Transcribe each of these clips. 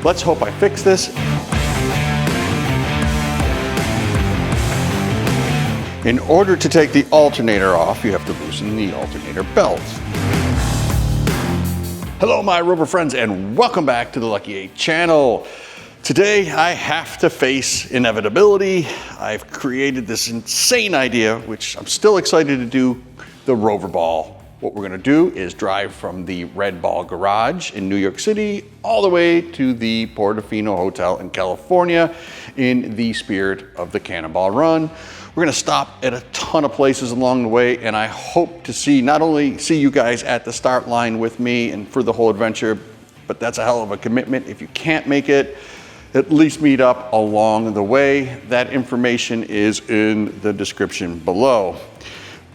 Let's hope I fix this. In order to take the alternator off, you have to loosen the alternator belt. Hello, my Rover friends, and welcome back to the Lucky 8 channel. Today, I have to face inevitability. I've created this insane idea, which I'm still excited to do, the RoverBall. What we're gonna do is drive from the Red Ball Garage in New York City all the way to the Portofino Hotel in California in the spirit of the Cannonball Run. We're gonna stop at a ton of places along the way, and I hope to not only see you guys at the start line with me and for the whole adventure, but that's a hell of a commitment. If you can't make it, at least meet up along the way. That information is in the description below.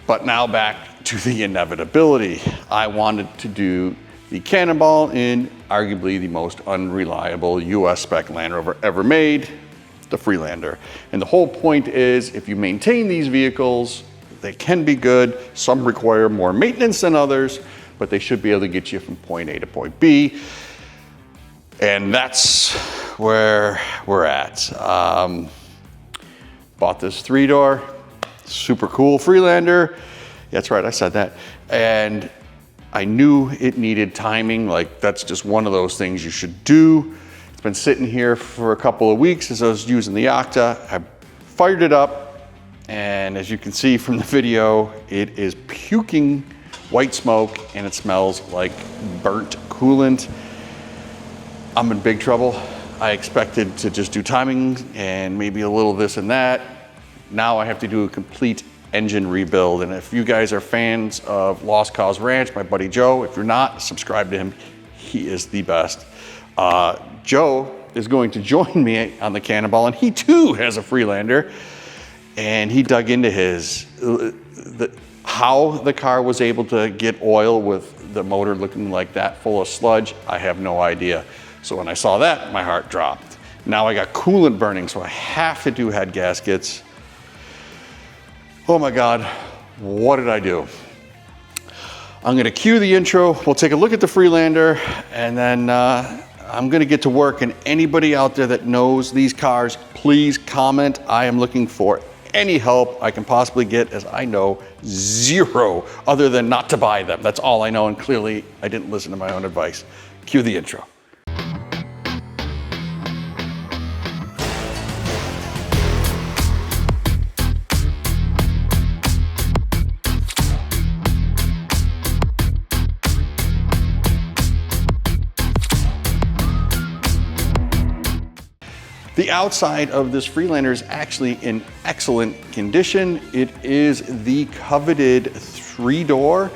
But now back to the inevitability. I wanted to do the Cannonball in arguably the most unreliable US spec Land Rover ever made, the Freelander. And the whole point is, if you maintain these vehicles, they can be good. Some require more maintenance than others, but they should be able to get you from point A to point B. And that's where we're at. Bought this 3-door, super cool Freelander. That's right, I said that. And I knew it needed timing. Like, that's just one of those things you should do. It's been sitting here for a couple of weeks as I was using the Octa. I fired it up, and as you can see from the video, it is puking white smoke and it smells like burnt coolant. I'm in big trouble. I expected to just do timing and maybe a little this and that. Now I have to do a complete engine rebuild. And if you guys are fans of Lost Cause Ranch, my buddy Joe, if you're not, subscribe to him. He is the best. Joe is going to join me on the Cannonball, and he too has a Freelander. And he dug into how the car was able to get oil with the motor looking like that, full of sludge. I have no idea. So when I saw that, my heart dropped. Now I got coolant burning, so I have to do head gaskets. Oh my God, what did I do? I'm gonna cue the intro. We'll take a look at the Freelander, and then I'm gonna get to work. And anybody out there that knows these cars, please comment. I am looking for any help I can possibly get, as I know zero other than not to buy them. That's all I know, and clearly I didn't listen to my own advice. Cue the intro. The outside of this Freelander is actually in excellent condition. It is the coveted 3-door.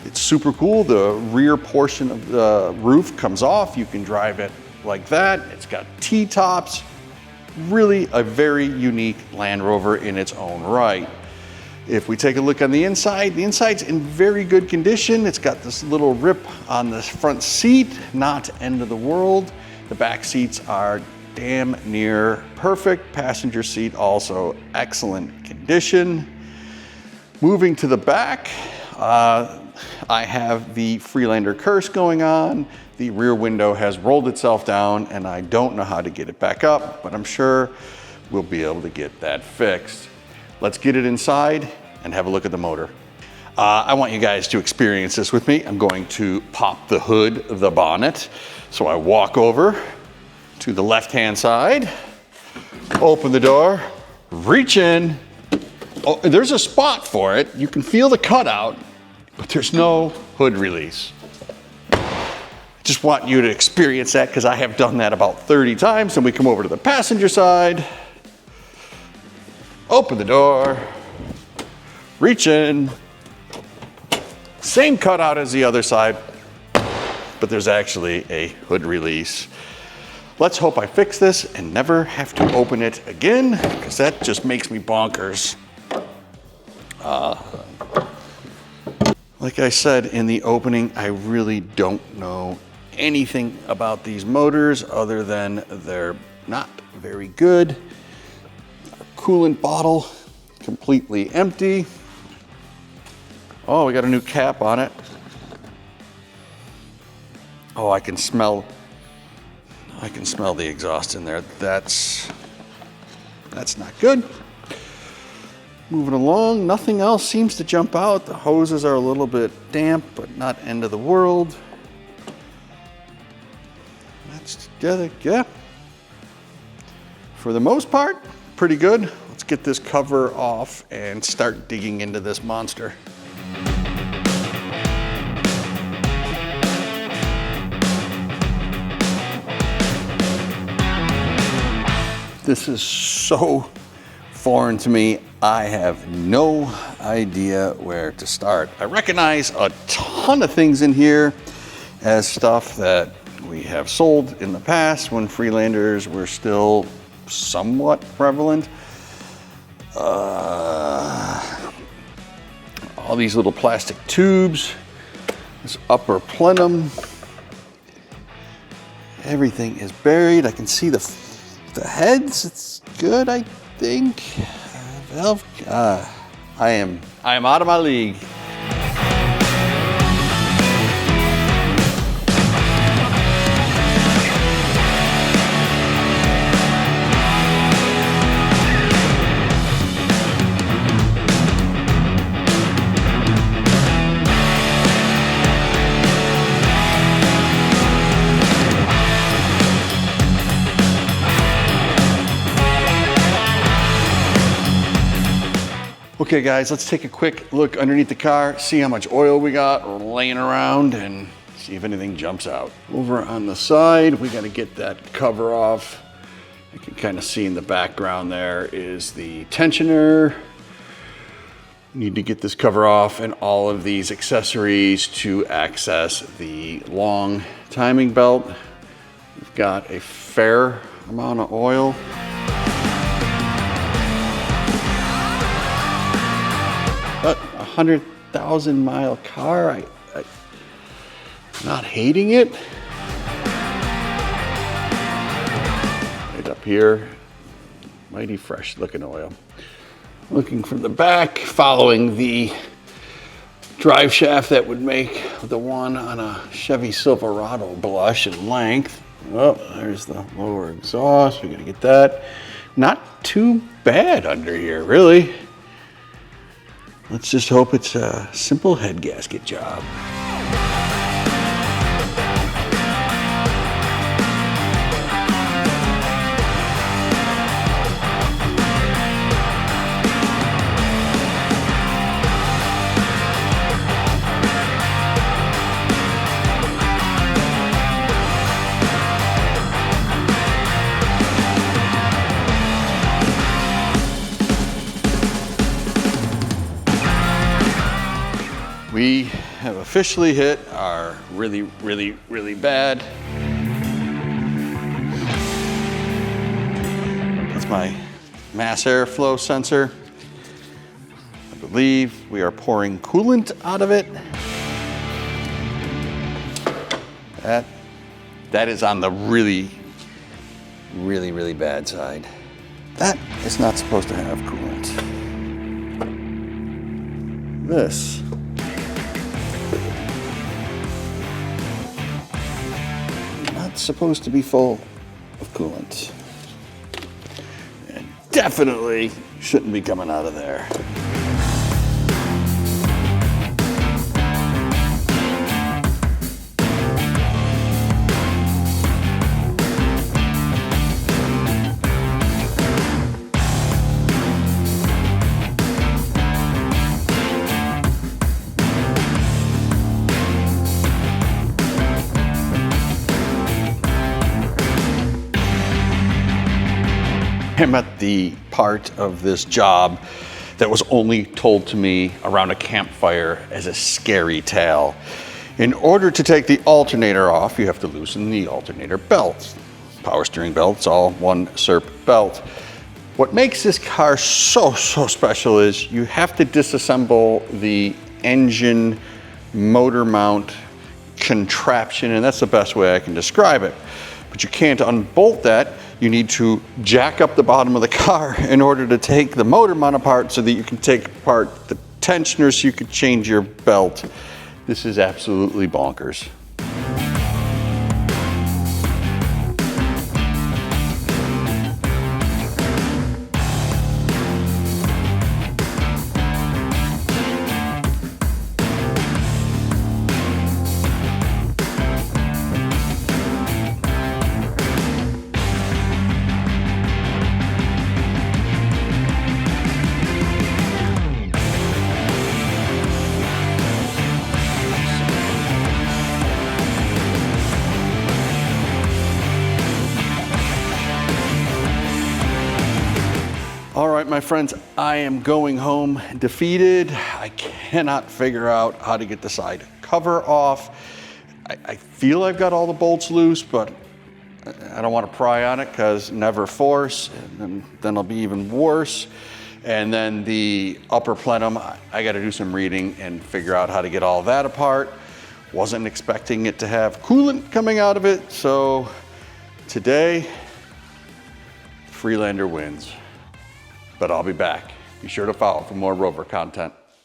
It's super cool. The rear portion of the roof comes off. You can drive it like that. It's got T-tops. Really a very unique Land Rover in its own right. If we take a look on the inside's in very good condition. It's got this little rip on the front seat, not end of the world. The back seats are damn near perfect. Passenger seat also excellent condition. Moving to the back, I have the Freelander curse going on. The rear window has rolled itself down, and I don't know how to get it back up, but I'm sure we'll be able to get that fixed. Let's get it inside and have a look at the motor. I want you guys to experience this with me. I'm going to pop the hood, the bonnet. So I walk over to the left-hand side, open the door, reach in. Oh, there's a spot for it. You can feel the cutout, but there's no hood release. Just want you to experience that, because I have done that about 30 times. Then we come over to the passenger side, open the door, reach in. Same cutout as the other side, but there's actually a hood release. Let's hope I fix this and never have to open it again, because that just makes me bonkers. Like I said in the opening, I really don't know anything about these motors other than they're not very good. Our coolant bottle, completely empty. Oh, we got a new cap on it. Oh, I can smell I can smell the exhaust in there. That's not good. Moving along, nothing else seems to jump out. The hoses are a little bit damp, but not end of the world. That's together, yeah. For the most part, pretty good. Let's get this cover off and start digging into this monster. This is so foreign to me. I have no idea where to start. I recognize a ton of things in here as stuff that we have sold in the past when Freelanders were still somewhat prevalent. All these little plastic tubes, this upper plenum, everything is buried. I can see the heads. It's good, I think. Valve. I am out of my league. Okay guys, let's take a quick look underneath the car, see how much oil we got laying around and see if anything jumps out. Over on the side, we gotta get that cover off. You can kind of see in the background there is the tensioner. Need to get this cover off and all of these accessories to access the long timing belt. We've got a fair amount of oil. But 100,000 mile car, I'm not hating it. Right up here, mighty fresh looking oil. Looking from the back, following the drive shaft that would make the one on a Chevy Silverado blush in length. Oh, there's the lower exhaust, we gotta get that. Not too bad under here, really. Let's just hope it's a simple head gasket job. We have officially hit our really bad. That's my mass airflow sensor. I believe we are pouring coolant out of it. That is on the really bad side. That is not supposed to have coolant. This supposed to be full of coolant. And definitely shouldn't be coming out of there. I'm at the part of this job that was only told to me around a campfire as a scary tale. In order to take the alternator off, you have to loosen the alternator belt. Power steering belt's all one SERP belt. What makes this car so special is you have to disassemble the engine motor mount contraption, and that's the best way I can describe it. But you can't unbolt that. You need to jack up the bottom of the car in order to take the motor mount apart so that you can take apart the tensioner so you can change your belt. This is absolutely bonkers. All right, my friends, I am going home defeated. I cannot figure out how to get the side cover off. I feel I've got all the bolts loose, but I don't want to pry on it because never force, and then it'll be even worse. And then the upper plenum, I got to do some reading and figure out how to get all that apart. Wasn't expecting it to have coolant coming out of it, so today, Freelander wins. But I'll be back. Be sure to follow for more Rover content.